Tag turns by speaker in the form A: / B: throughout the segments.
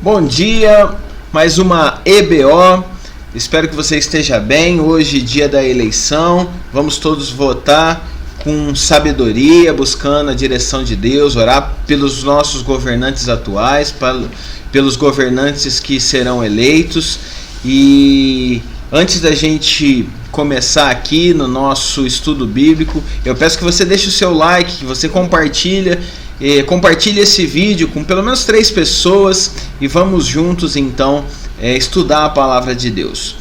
A: Bom dia, mais uma EBO, espero que você esteja bem. Hoje, dia da eleição, vamos todos votar com sabedoria, buscando a direção de Deus, orar pelos nossos governantes atuais, pelos governantes que serão eleitos. E antes da gente começar aqui no nosso estudo bíblico, eu peço que você deixe o seu like, que você compartilhe esse vídeo com pelo menos 3 pessoas e vamos juntos então estudar a palavra de Deus.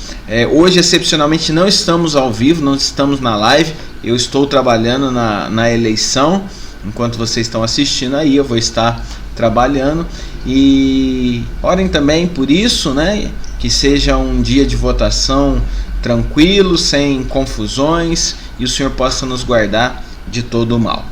A: Hoje, excepcionalmente, não estamos ao vivo, não estamos na live. Eu estou trabalhando na eleição. Enquanto vocês estão assistindo aí, eu vou estar trabalhando. E orem também por isso, né? Que seja um dia de votação tranquilo, sem confusões, e o Senhor possa nos guardar de todo o mal.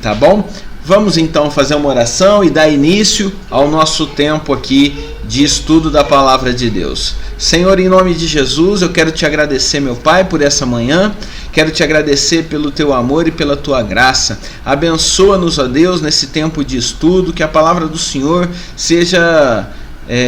A: Tá bom? Vamos então fazer uma oração e dar início ao nosso tempo aqui de estudo da palavra de Deus. Senhor, em nome de Jesus, eu quero te agradecer, meu Pai, por essa manhã. Quero te agradecer pelo teu amor e pela tua graça. Abençoa-nos, ó Deus, nesse tempo de estudo, que a palavra do Senhor seja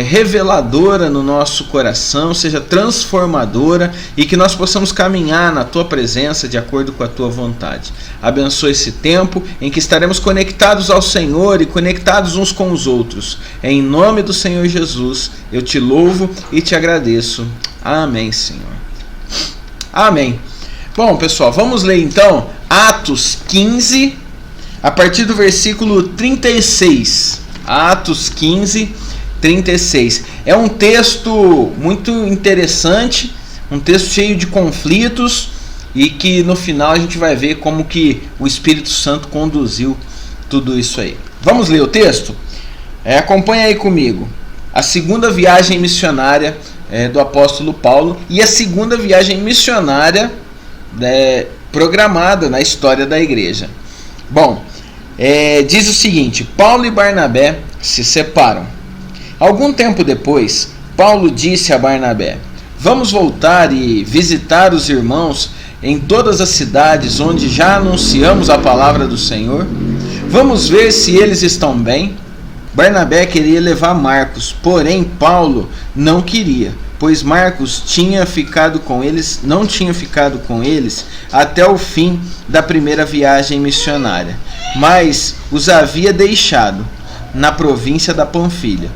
A: reveladora no nosso coração, seja transformadora e que nós possamos caminhar na tua presença de acordo com a tua vontade. Abençoa esse tempo em que estaremos conectados ao Senhor e conectados uns com os outros. Em nome do Senhor Jesus, eu te louvo e te agradeço. Amém, Senhor. Amém. Bom, pessoal, vamos ler então Atos 15, a partir do versículo 36. Atos 15, 36. É um texto muito interessante, um texto cheio de conflitos e que no final a gente vai ver como que o Espírito Santo conduziu tudo isso aí. Vamos ler o texto? Acompanha aí comigo. A segunda viagem missionária do apóstolo Paulo e a segunda viagem missionária programada na história da igreja. Bom, diz o seguinte: Paulo e Barnabé se separam. Algum tempo depois, Paulo disse a Barnabé: vamos voltar e visitar os irmãos em todas as cidades onde já anunciamos a palavra do Senhor. Vamos ver se eles estão bem. Barnabé queria levar Marcos, porém Paulo não queria, pois Marcos não tinha ficado com eles até o fim da primeira viagem missionária, mas os havia deixado na província da Panfilha.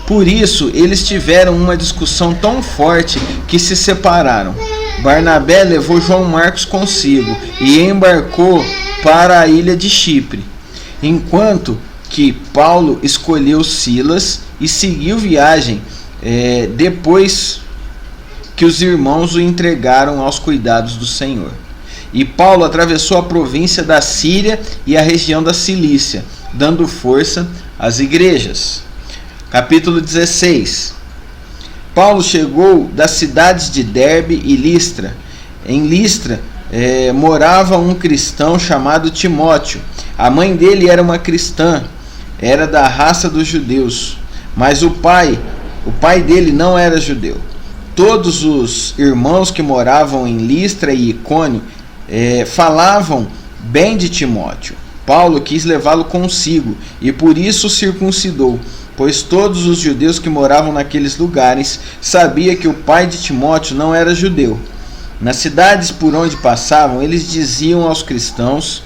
A: Por isso, eles tiveram uma discussão tão forte que se separaram. Barnabé levou João Marcos consigo e embarcou para a ilha de Chipre, enquanto que Paulo escolheu Silas e seguiu viagem depois que os irmãos o entregaram aos cuidados do Senhor. E Paulo atravessou a província da Síria e a região da Cilícia, dando força às igrejas. Capítulo 16. Paulo chegou das cidades de Derbe e Listra. Em Listra morava um cristão chamado Timóteo. A mãe dele era uma cristã, era da raça dos judeus, mas o pai dele não era judeu. Todos os irmãos que moravam em Listra e Icônio falavam bem de Timóteo. Paulo quis levá-lo consigo e por isso o circuncidou, pois todos os judeus que moravam naqueles lugares sabiam que o pai de Timóteo não era judeu. Nas cidades por onde passavam, eles diziam aos cristãos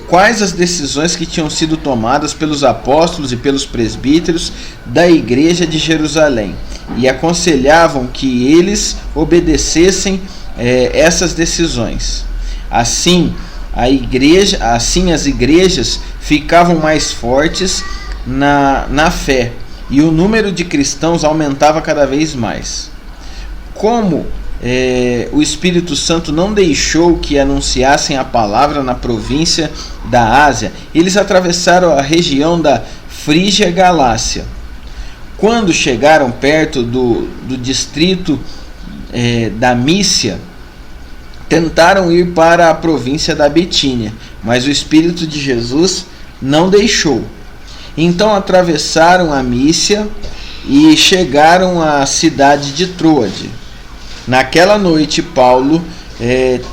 A: quais as decisões que tinham sido tomadas pelos apóstolos e pelos presbíteros da igreja de Jerusalém, e aconselhavam que eles obedecessem essas decisões. Assim, as igrejas ficavam mais fortes na fé, e o número de cristãos aumentava cada vez mais. Como o Espírito Santo não deixou que anunciassem a palavra na província da Ásia, eles atravessaram a região da Frígia Galácia. Quando chegaram perto do distrito da Mícia, tentaram ir para a província da Betínia, mas o Espírito de Jesus não deixou. Então atravessaram a Mícia e chegaram à cidade de Troade. Naquela noite, Paulo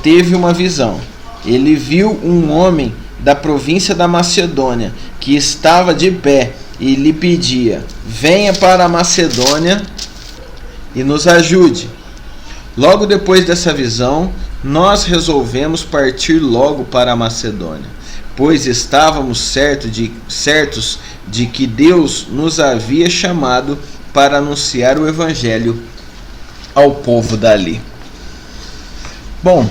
A: teve uma visão. Ele viu um homem da província da Macedônia que estava de pé e lhe pedia: venha para a Macedônia e nos ajude. Logo depois dessa visão, nós resolvemos partir logo para a Macedônia, pois estávamos certos de que Deus nos havia chamado para anunciar o Evangelho ao povo dali. Bom,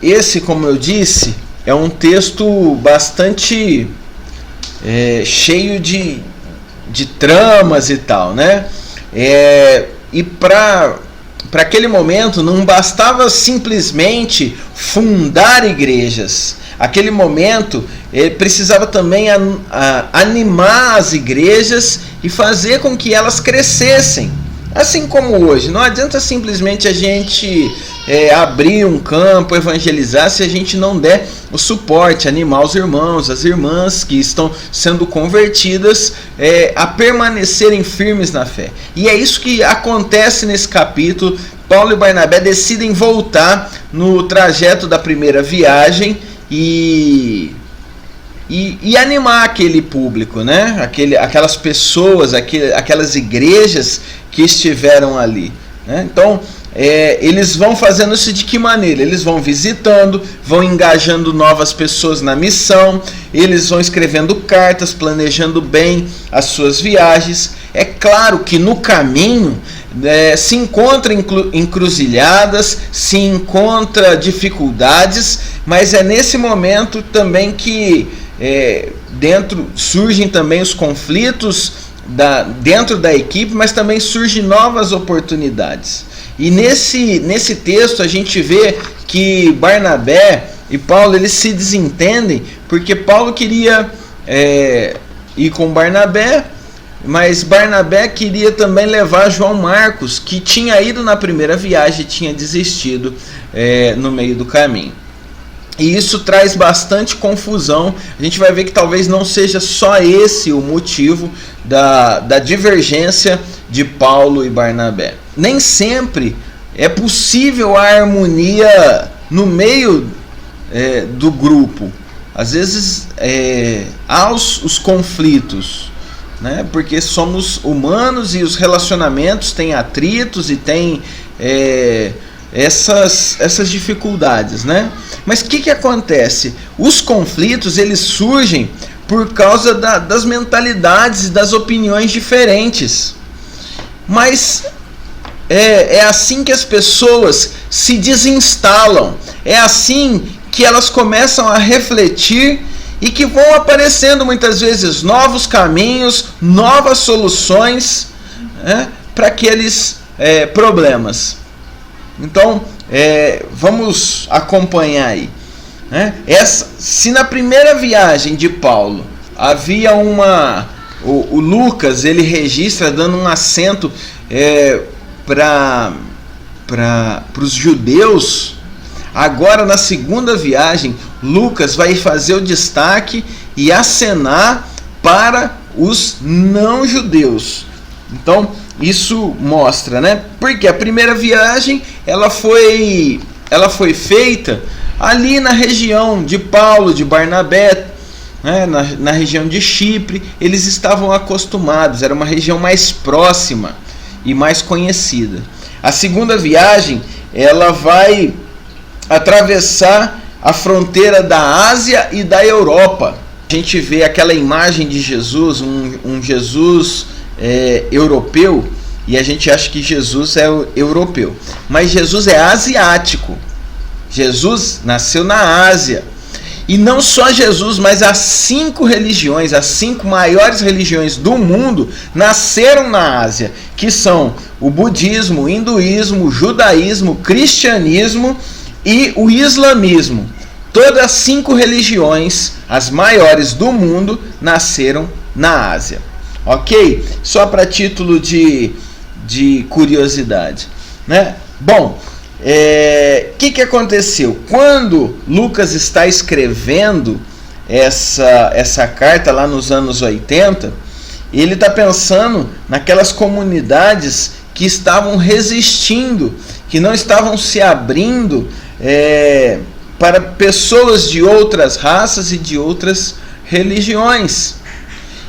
A: esse, como eu disse, é um texto bastante cheio de tramas e tal, né? E para aquele momento não bastava simplesmente fundar igrejas. Aquele momento precisava também animar as igrejas e fazer com que elas crescessem. Assim como hoje, não adianta simplesmente a gente abrir um campo, evangelizar, se a gente não der o suporte, animar os irmãos, as irmãs que estão sendo convertidas a permanecerem firmes na fé. E é isso que acontece nesse capítulo. Paulo e Barnabé decidem voltar no trajeto da primeira viagem e animar aquele público, né? Aquelas pessoas, aquelas igrejas que estiveram ali, né? Então, eles vão fazendo isso de que maneira? Eles vão visitando, vão engajando novas pessoas na missão, eles vão escrevendo cartas, planejando bem as suas viagens. É claro que no caminho se encontra encruzilhadas, se encontra dificuldades, mas é nesse momento também que surgem também os conflitos dentro da equipe, mas também surgem novas oportunidades. E nesse texto a gente vê que Barnabé e Paulo, eles se desentendem, porque Paulo queria ir com Barnabé, mas Barnabé queria também levar João Marcos, que tinha ido na primeira viagem e tinha desistido no meio do caminho. E isso traz bastante confusão. A gente vai ver que talvez não seja só esse o motivo da divergência de Paulo e Barnabé. Nem sempre é possível a harmonia no meio do grupo. Às vezes há os conflitos, né? Porque somos humanos e os relacionamentos têm atritos e têm essas dificuldades, né? Mas o que acontece? Os conflitos, eles surgem por causa das mentalidades e das opiniões diferentes. Mas é assim que as pessoas se desinstalam, é assim que elas começam a refletir e que vão aparecendo muitas vezes novos caminhos, novas soluções, né, para aqueles problemas. Então, vamos acompanhar aí, né? Se na primeira viagem de Paulo havia o Lucas, ele registra dando um acento para os judeus. Agora, na segunda viagem, Lucas vai fazer o destaque e acenar para os não-judeus. Então, isso mostra, né? Porque a primeira viagem ela foi feita ali na região de Paulo, de Barnabé, né? na região de Chipre. Eles estavam acostumados, era uma região mais próxima e mais conhecida. A segunda viagem ela vai atravessar a fronteira da Ásia e da Europa. A gente vê aquela imagem de Jesus, um Jesus europeu, e a gente acha que Jesus é europeu, mas Jesus é asiático. Jesus nasceu na Ásia, e não só Jesus, mas as 5 religiões, as 5 maiores religiões do mundo nasceram na Ásia, que são o budismo, o hinduísmo, o judaísmo, o cristianismo e o islamismo. Todas as 5 religiões, as maiores do mundo, nasceram na Ásia. Ok? Só para título de curiosidade, né? Bom, que aconteceu? Quando Lucas está escrevendo essa carta lá nos anos 80, ele está pensando naquelas comunidades que estavam resistindo, que não estavam se abrindo para pessoas de outras raças e de outras religiões.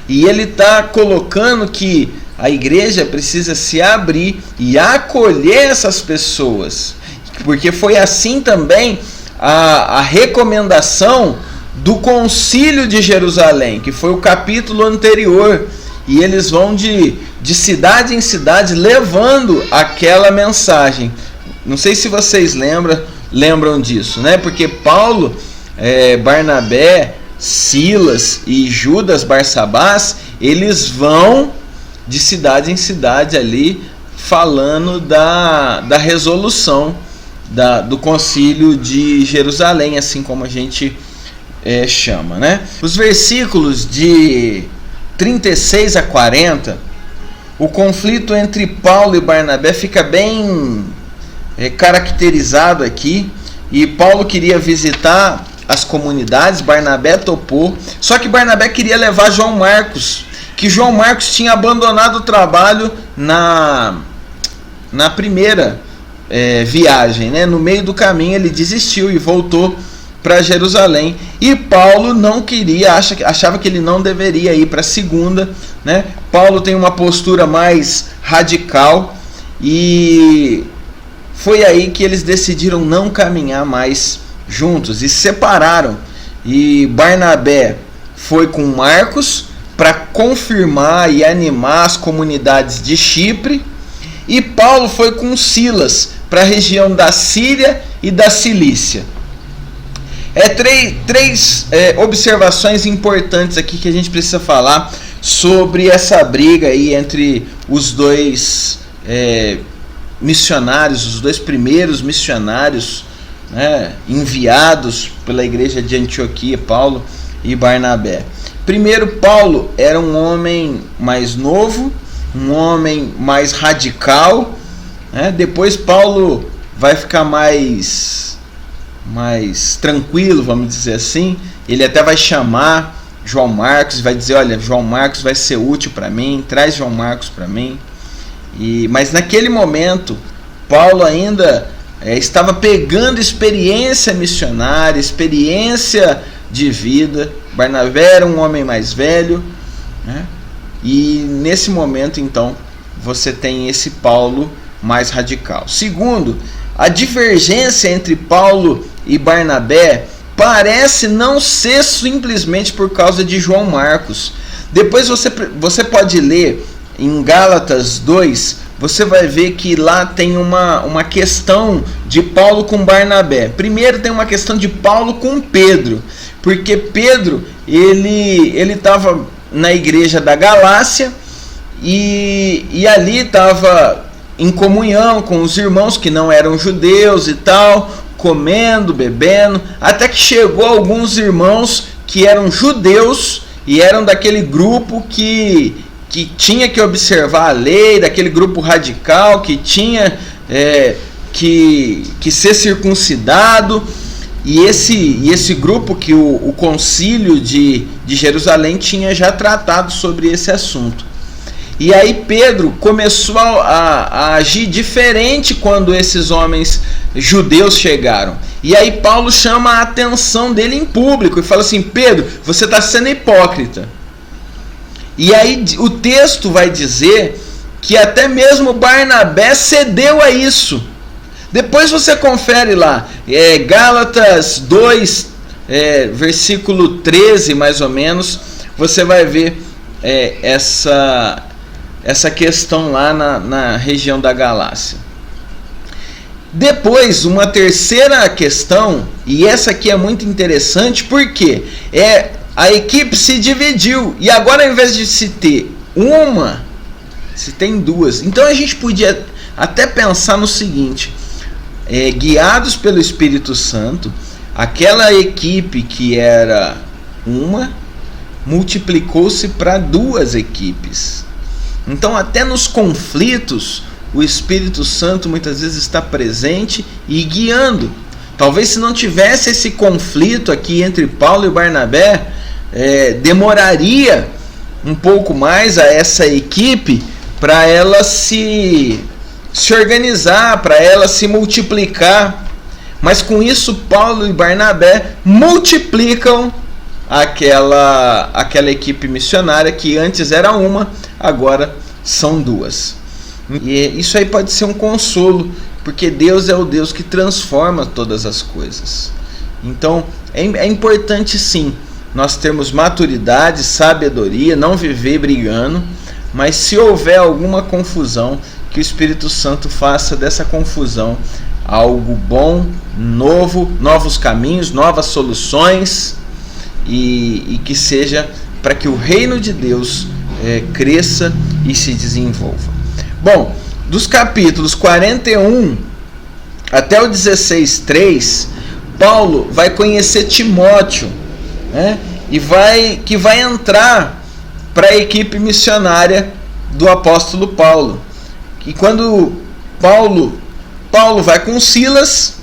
A: E ele está colocando que a igreja precisa se abrir e acolher essas pessoas. Porque foi assim também a recomendação do Concílio de Jerusalém, que foi o capítulo anterior. E eles vão de cidade em cidade levando aquela mensagem. Não sei se vocês lembram disso, né? Porque Paulo, Barnabé, Silas e Judas Barsabás, eles vão de cidade em cidade ali falando da resolução do Concílio de Jerusalém, assim como a gente chama, né? Os versículos de 36 a 40, o conflito entre Paulo e Barnabé fica bem caracterizado aqui. E Paulo queria visitar as comunidades, Barnabé topou, só que Barnabé queria levar João Marcos, que João Marcos tinha abandonado o trabalho na primeira viagem, né? No meio do caminho ele desistiu e voltou para Jerusalém, e Paulo não queria, achava que ele não deveria ir para a segunda, né? Paulo tem uma postura mais radical, e foi aí que eles decidiram não caminhar mais juntos e separaram. E Barnabé foi com Marcos para confirmar e animar as comunidades de Chipre, e Paulo foi com Silas para a região da Síria e da Cilícia. Três observações importantes aqui que a gente precisa falar sobre essa briga aí entre os dois missionários, os dois primeiros missionários, né, enviados pela igreja de Antioquia, Paulo e Barnabé. Primeiro, Paulo era um homem mais novo, um homem mais radical, né? Depois Paulo vai ficar mais tranquilo, vamos dizer assim. Ele até vai chamar João Marcos e vai dizer: olha, João Marcos vai ser útil para mim, traz João Marcos para mim. Mas naquele momento, Paulo ainda estava pegando experiência missionária, experiência de vida. Barnabé era um homem mais velho, né? E nesse momento, então, você tem esse Paulo mais radical. Segundo, a divergência entre Paulo e Barnabé parece não ser simplesmente por causa de João Marcos. Depois você pode ler em Gálatas 2, você vai ver que lá tem uma questão de Paulo com Barnabé. Primeiro tem uma questão de Paulo com Pedro, porque Pedro ele estava na igreja da Galácia e ali estava em comunhão com os irmãos que não eram judeus e tal, comendo, bebendo, até que chegou alguns irmãos que eram judeus e eram daquele grupo que tinha que observar a lei, daquele grupo radical que tinha que ser circuncidado, e esse grupo que o concílio de Jerusalém tinha já tratado sobre esse assunto. E aí Pedro começou a agir diferente quando esses homens judeus chegaram. E aí Paulo chama a atenção dele em público e fala assim: Pedro, você está sendo hipócrita. E aí o texto vai dizer que até mesmo Barnabé cedeu a isso. Depois você confere lá, Gálatas 2, versículo 13 mais ou menos, você vai ver essa questão lá na região da Galácia. Depois, uma terceira questão, e essa aqui é muito interessante, porque a equipe se dividiu, e agora ao invés de se ter uma, se tem duas. Então a gente podia até pensar no seguinte: guiados pelo Espírito Santo, aquela equipe que era uma multiplicou-se para duas equipes. Então até nos conflitos o Espírito Santo muitas vezes está presente e guiando. Talvez se não tivesse esse conflito aqui entre Paulo e Barnabé, demoraria um pouco mais a essa equipe para ela se organizar, para ela se multiplicar. Mas com isso Paulo e Barnabé multiplicam aquela equipe missionária que antes era uma, agora são duas. E isso aí pode ser um consolo, porque Deus é o Deus que transforma todas as coisas. Então é importante sim nós termos maturidade, sabedoria, não viver brigando, mas se houver alguma confusão, que o Espírito Santo faça dessa confusão algo bom, novo, novos caminhos, novas soluções, e que seja para que o reino de Deus cresça e se desenvolva. Bom, dos capítulos 41 até o 16:3, Paulo vai conhecer Timóteo, né? Que vai entrar para a equipe missionária do apóstolo Paulo. E quando Paulo vai com Silas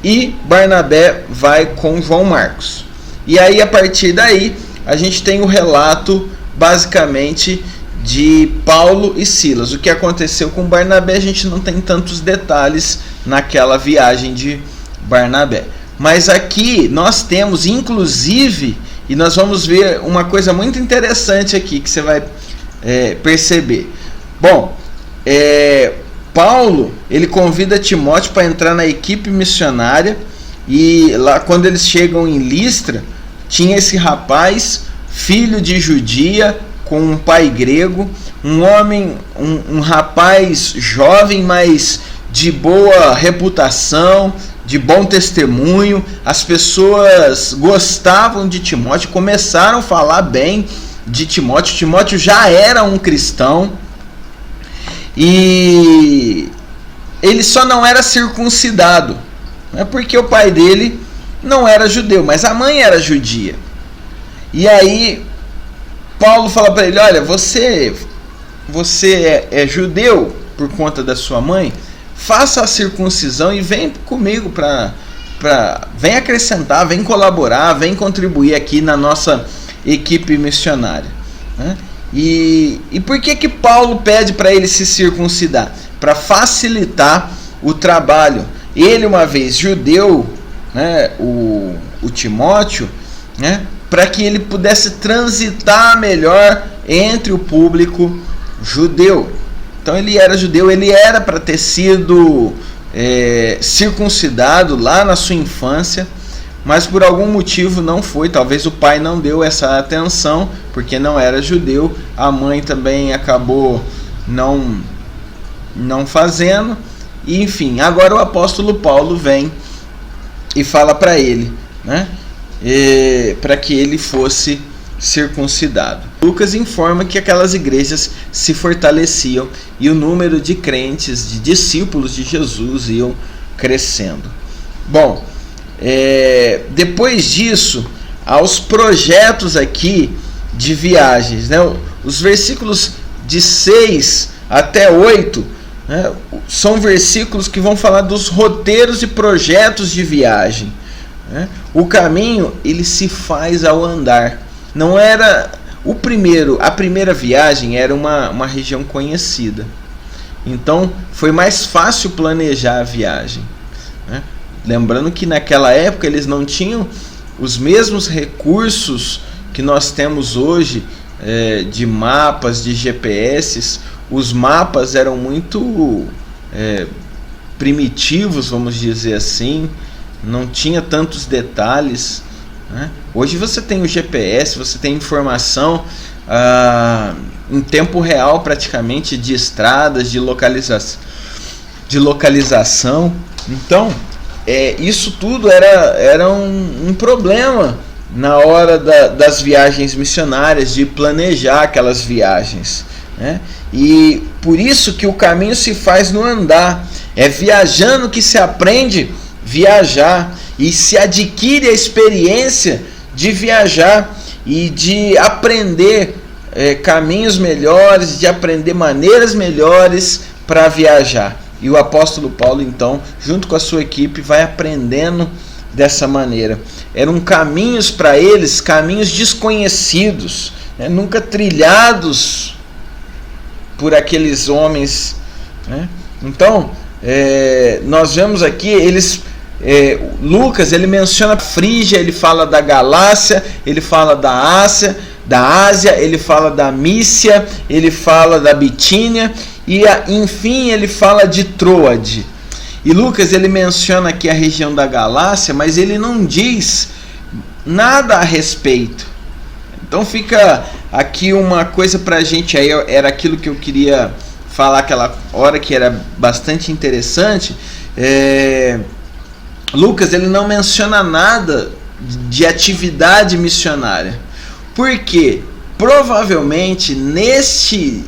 A: e Barnabé vai com João Marcos. E aí, a partir daí, a gente tem o relato basicamente de Paulo e Silas. O que aconteceu com Barnabé, a gente não tem tantos detalhes naquela viagem de Barnabé. Mas aqui nós temos, inclusive, e nós vamos ver uma coisa muito interessante aqui que você vai perceber. Bom, Paulo, ele convida Timóteo para entrar na equipe missionária, e lá quando eles chegam em Listra, tinha esse rapaz, filho de judia, com um pai grego, um homem, um rapaz jovem, mas de boa reputação, de bom testemunho. As pessoas gostavam de Timóteo, começaram a falar bem de Timóteo. Timóteo já era um cristão, e ele só não era circuncidado, né, porque o pai dele não era judeu, mas a mãe era judia. E aí Paulo fala para ele: olha, você é judeu por conta da sua mãe, faça a circuncisão e vem comigo vem acrescentar, vem colaborar, vem contribuir aqui na nossa equipe missionária, né? E por que Paulo pede para ele se circuncidar? Para facilitar o trabalho. Ele, uma vez judeu, né, o Timóteo, né, para que ele pudesse transitar melhor entre o público judeu. Então ele era judeu, ele era para ter sido circuncidado lá na sua infância, mas por algum motivo não foi. Talvez o pai não deu essa atenção, porque não era judeu. A mãe também acabou não fazendo. E, enfim, agora o apóstolo Paulo vem e fala para ele, né, para que ele fosse circuncidado. Lucas informa que aquelas igrejas se fortaleciam e o número de crentes, de discípulos de Jesus iam crescendo. Bom, depois disso, aos projetos aqui de viagens, né? Os versículos de 6 até 8, né, são versículos que vão falar dos roteiros e projetos de viagem, né? O caminho, ele se faz ao andar. Não era a primeira viagem era uma região conhecida, então foi mais fácil planejar a viagem, né? Lembrando que naquela época eles não tinham os mesmos recursos que nós temos hoje, de mapas, de GPS. Os mapas eram muito primitivos, vamos dizer assim, não tinha tantos detalhes, né? Hoje você tem o GPS, você tem informação em tempo real praticamente de estradas, de localização. Então isso tudo era um problema na hora das viagens missionárias, de planejar aquelas viagens, né? E por isso que o caminho se faz no andar. É viajando que se aprende viajar e se adquire a experiência de viajar e de aprender caminhos melhores, de aprender maneiras melhores para viajar. E o apóstolo Paulo, então, junto com a sua equipe, vai aprendendo dessa maneira. Eram caminhos para eles, caminhos desconhecidos, né? Nunca trilhados por aqueles homens, né? Então, nós vemos aqui eles Lucas, ele menciona a Frígia, ele fala da Galácia, ele fala da Ásia, ele fala da Mícia, ele fala da Bitínia e enfim ele fala de Troade. E Lucas, ele menciona aqui a região da Galácia, mas ele não diz nada a respeito. Então fica aqui uma coisa pra gente, aí era aquilo que eu queria falar aquela hora, que era bastante interessante. Lucas, ele não menciona nada de atividade missionária, porque provavelmente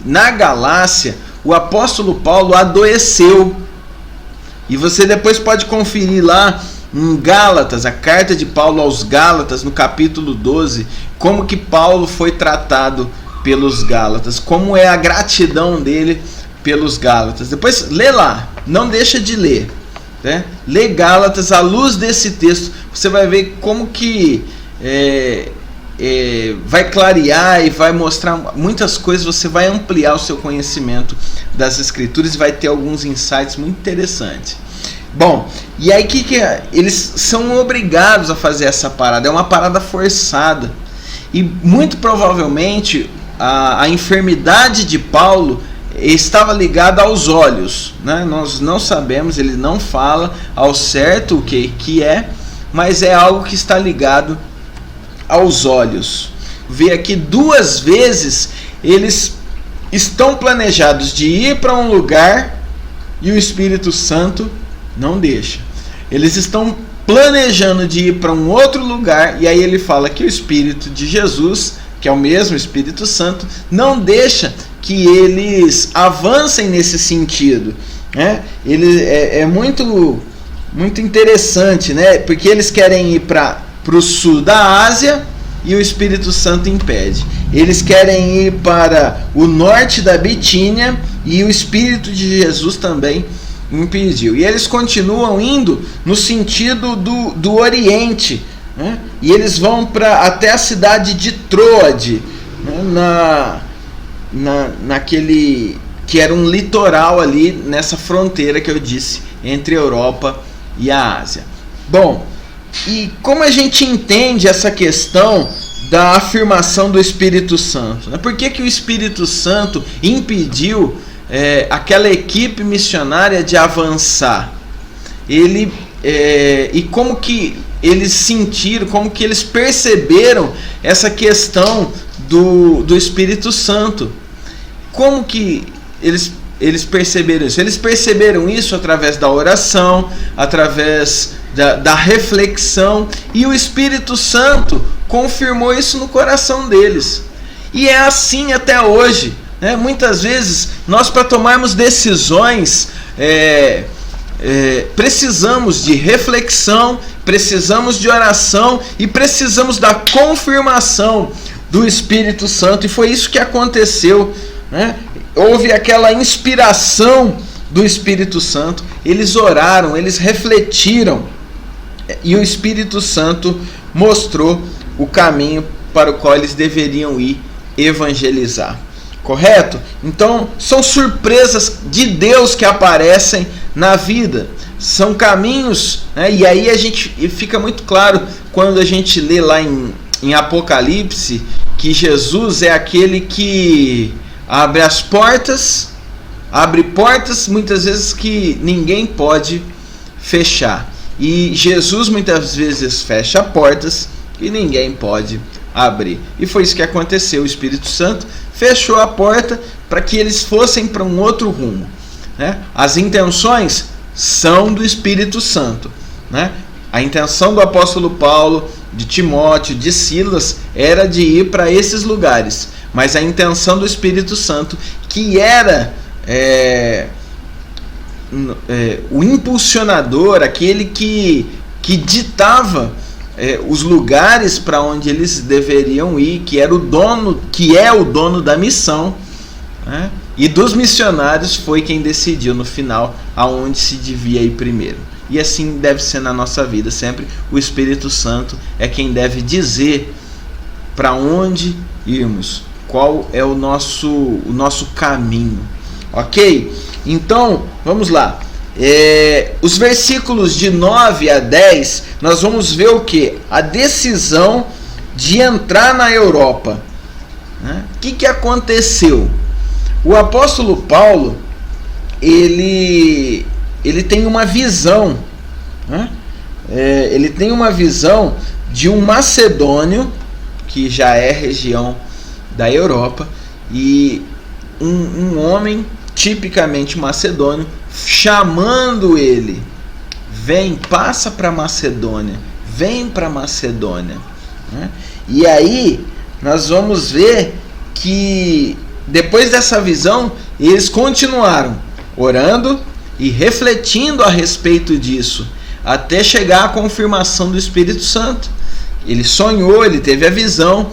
A: na Galácia o apóstolo Paulo adoeceu. E você depois pode conferir lá em Gálatas, a carta de Paulo aos Gálatas, no capítulo 12, como que Paulo foi tratado pelos Gálatas, como é a gratidão dele pelos Gálatas. Depois lê lá, não deixa de ler, né? Lê Gálatas à luz desse texto, você vai ver como que vai clarear e vai mostrar muitas coisas, você vai ampliar o seu conhecimento das Escrituras e vai ter alguns insights muito interessantes. Bom, e aí que eles são obrigados a fazer essa parada, é uma parada forçada, e muito provavelmente a enfermidade de Paulo estava ligada aos olhos, né? Nós não sabemos, ele não fala ao certo o que é, mas é algo que está ligado aos olhos. Vê aqui 2 vezes eles estão planejados de ir para um lugar e o Espírito Santo não deixa. Eles estão planejando de ir para um outro lugar e aí ele fala que o Espírito de Jesus, que é o mesmo Espírito Santo, não deixa que eles avancem nesse sentido, né? É muito interessante, né? Porque eles querem ir para o sul da Ásia e o Espírito Santo impede. Eles querem ir para o norte da Bitínia e o Espírito de Jesus também impediu. E eles continuam indo no sentido do Oriente, né? E eles vão até a cidade de Troade, né? Naquele que era um litoral ali nessa fronteira que eu disse entre a Europa e a Ásia. Bom, e como a gente entende essa questão da afirmação do Espírito Santo, né? Por que o Espírito Santo impediu aquela equipe missionária de avançar? E como que eles sentiram, como que eles perceberam essa questão do Espírito Santo? Como que eles perceberam isso? Eles perceberam isso através da oração, através da reflexão, e o Espírito Santo confirmou isso no coração deles. E é assim até hoje, né? Muitas vezes nós, para tomarmos decisões, precisamos de reflexão, precisamos de oração e precisamos da confirmação do Espírito Santo. E foi isso que aconteceu, né? Houve aquela inspiração do Espírito Santo, eles oraram, eles refletiram, e o Espírito Santo mostrou o caminho para o qual eles deveriam ir evangelizar. Correto? Então, são surpresas de Deus que aparecem na vida. São caminhos, né? E aí a gente fica muito claro quando a gente lê lá em Apocalipse que Jesus é aquele que abre as portas, abre portas muitas vezes que ninguém pode fechar. E Jesus muitas vezes fecha portas que ninguém pode abrir. E foi isso que aconteceu. O Espírito Santo fechou a porta para que eles fossem para um outro rumo, né? As intenções são do Espírito Santo, né? A intenção do apóstolo Paulo, de Timóteo, de Silas, era de ir para esses lugares. Mas a intenção do Espírito Santo, que era o impulsionador, aquele que ditava os lugares para onde eles deveriam ir, que é o dono da missão, né? E dos missionários foi quem decidiu no final aonde se devia ir primeiro. E assim deve ser na nossa vida sempre. O Espírito Santo é quem deve dizer para onde irmos, qual é o nosso caminho, ok? Então, vamos lá. os versículos de 9 a 10, nós vamos ver o que? A decisão de entrar na Europa. O que aconteceu? O apóstolo Paulo, ele tem uma visão, ele tem uma visão de um macedônio, que já é região da Europa, e um homem tipicamente macedônio, chamando ele: vem, passa para Macedônia, vem para Macedônia. E aí nós vamos ver que depois dessa visão eles continuaram orando e refletindo a respeito disso, até chegar à confirmação do Espírito Santo. Ele sonhou, ele teve a visão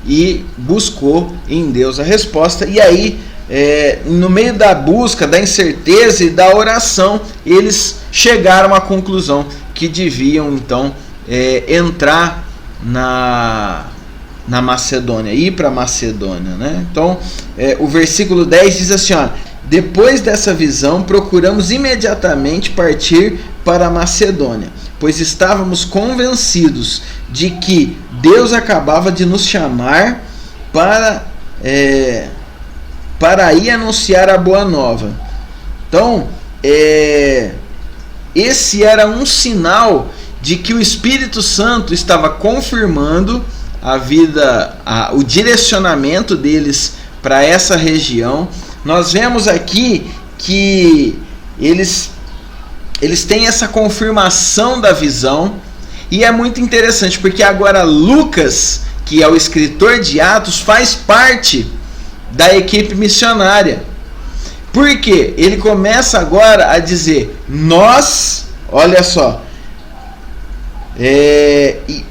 A: e buscou em Deus a resposta. E aí, no meio da busca, da incerteza e da oração, eles chegaram à conclusão que deviam então entrar na Macedônia, ir para Macedônia, né? Então, o versículo 10 diz assim, ó: depois dessa visão, procuramos imediatamente partir para a Macedônia, pois estávamos convencidos de que Deus acabava de nos chamar para ir anunciar a boa nova. Então, esse era um sinal de que o Espírito Santo estava confirmando o direcionamento deles para essa região. Nós vemos aqui que eles têm essa confirmação da visão, e é muito interessante porque agora Lucas, que é o escritor de Atos, faz parte da equipe missionária. Por quê? Ele começa agora a dizer: nós, olha só,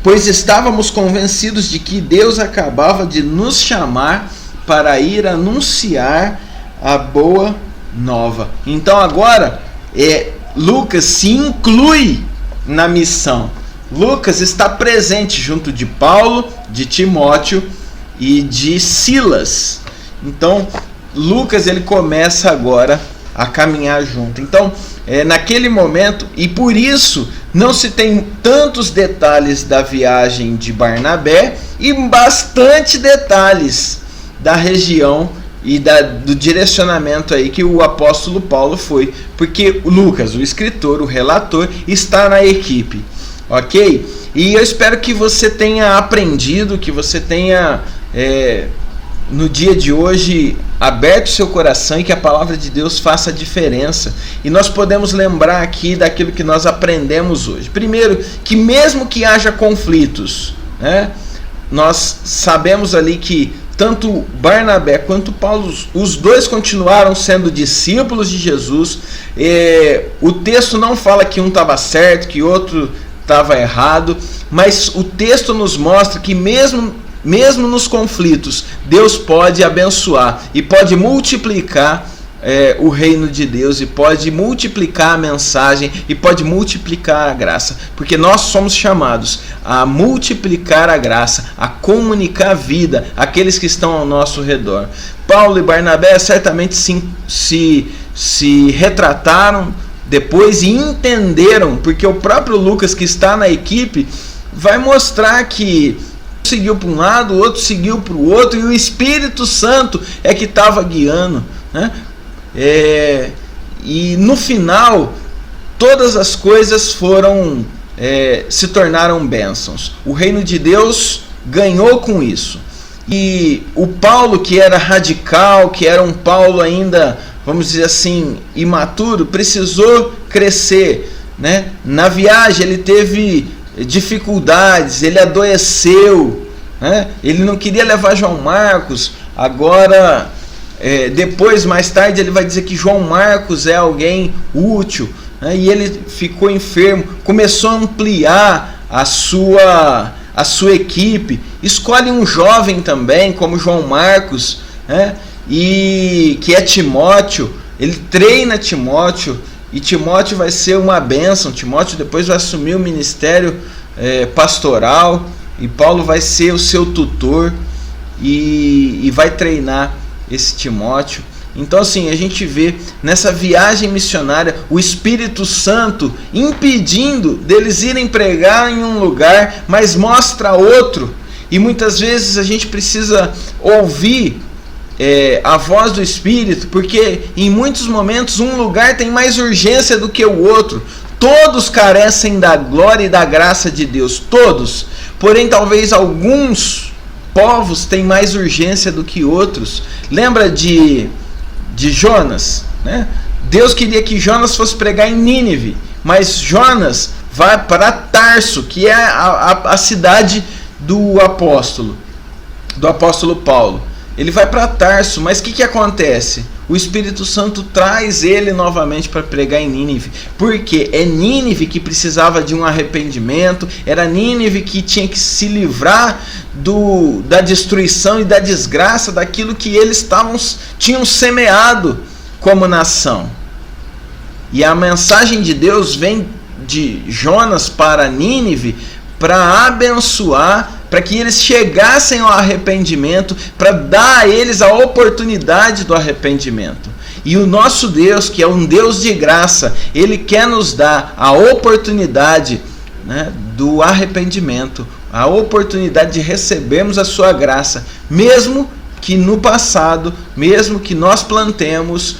A: pois estávamos convencidos de que Deus acabava de nos chamar para ir anunciar a boa nova. Então agora Lucas se inclui na missão. Lucas está presente junto de Paulo, de Timóteo e de Silas. Então Lucas ele começa agora a caminhar junto. Então naquele momento, e por isso não se tem tantos detalhes da viagem de Barnabé e bastante detalhes da região e do direcionamento aí que o apóstolo Paulo foi, porque o Lucas, o escritor, o relator, está na equipe, ok? E eu espero que você tenha aprendido, que você tenha no dia de hoje aberto seu coração, e que a palavra de Deus faça a diferença. E nós podemos lembrar aqui daquilo que nós aprendemos hoje. Primeiro, que mesmo que haja conflitos, nós sabemos ali que tanto Barnabé quanto Paulo, os dois continuaram sendo discípulos de Jesus. O texto não fala que um estava certo, que outro estava errado, mas o texto nos mostra que mesmo nos conflitos, Deus pode abençoar e pode multiplicar o reino de Deus, e pode multiplicar a mensagem, e pode multiplicar a graça, porque nós somos chamados a multiplicar a graça, a comunicar a vida àqueles que estão ao nosso redor. Paulo e Barnabé certamente se retrataram depois e entenderam, porque o próprio Lucas, que está na equipe, vai mostrar que um seguiu para um lado, o outro seguiu para o outro, e o Espírito Santo é que estava guiando, né? E no final todas as coisas se tornaram bênçãos. O reino de Deus ganhou com isso. E o Paulo, que era radical, que era um Paulo ainda, vamos dizer assim, imaturo, precisou crescer, né? Na viagem ele teve dificuldades, ele adoeceu, né? Ele não queria levar João Marcos. Agora depois, mais tarde, ele vai dizer que João Marcos é alguém útil, né? E ele ficou enfermo, começou a ampliar a sua equipe, escolhe um jovem também, como João Marcos, né? E que é Timóteo. Ele treina Timóteo, e Timóteo vai ser uma bênção. Timóteo depois vai assumir o ministério pastoral, e Paulo vai ser o seu tutor, e vai treinar esse Timóteo. Então assim, a gente vê nessa viagem missionária o Espírito Santo impedindo deles irem pregar em um lugar, mas mostra outro. E muitas vezes a gente precisa ouvir a voz do Espírito, porque em muitos momentos um lugar tem mais urgência do que o outro. Todos carecem da glória e da graça de Deus, todos. Porém, talvez alguns povos têm mais urgência do que outros. Lembra de Jonas, né? Deus queria que Jonas fosse pregar em Nínive, mas Jonas vai para Tarso, que é a cidade do apóstolo Paulo. Ele vai para Tarso, mas o que acontece? O Espírito Santo traz ele novamente para pregar em Nínive, porque é Nínive que precisava de um arrependimento, era Nínive que tinha que se livrar da destruição e da desgraça daquilo que eles tinham semeado como nação. E a mensagem de Deus vem de Jonas para Nínive para abençoar, para que eles chegassem ao arrependimento, para dar a eles a oportunidade do arrependimento. E o nosso Deus, que é um Deus de graça, Ele quer nos dar a oportunidade, né, do arrependimento, a oportunidade de recebermos a sua graça, mesmo que no passado, mesmo que nós plantemos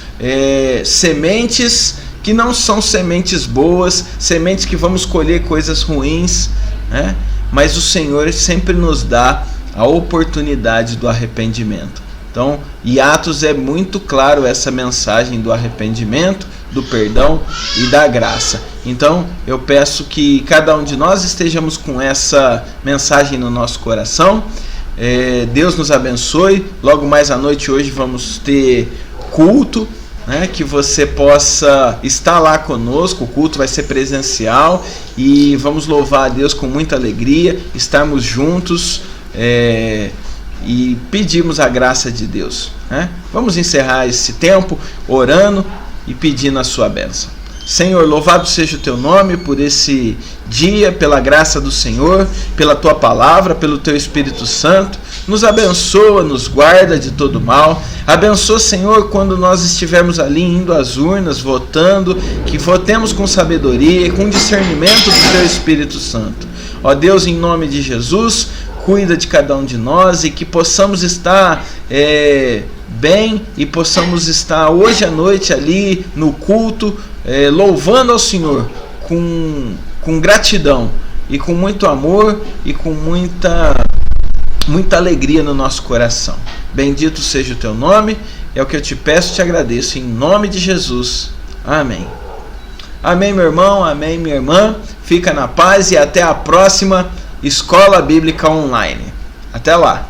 A: sementes que não são sementes boas, sementes que vamos colher coisas ruins, né? Mas o Senhor sempre nos dá a oportunidade do arrependimento. Então, em Atos é muito claro essa mensagem do arrependimento, do perdão e da graça. Então, eu peço que cada um de nós estejamos com essa mensagem no nosso coração. Deus nos abençoe. Logo mais à noite hoje vamos ter culto, né, que você possa estar lá conosco. O culto vai ser presencial e vamos louvar a Deus com muita alegria, estarmos juntos e pedimos a graça de Deus, né? Vamos encerrar esse tempo orando e pedindo a sua bênção. Senhor, louvado seja o teu nome por esse dia, pela graça do Senhor, pela tua palavra, pelo teu Espírito Santo. Nos abençoa, nos guarda de todo mal. Abençoa, Senhor, quando nós estivermos ali indo às urnas, votando, que votemos com sabedoria e com discernimento do teu Espírito Santo. Ó Deus, em nome de Jesus, cuida de cada um de nós e que possamos estar bem e possamos estar hoje à noite ali no culto, louvando ao Senhor com gratidão e com muito amor e com muita alegria no nosso coração. Bendito seja o teu nome, é o que eu te peço e te agradeço, em nome de Jesus. Amém. Amém, meu irmão, amém, minha irmã. Fica na paz e até a próxima Escola Bíblica Online. Até lá.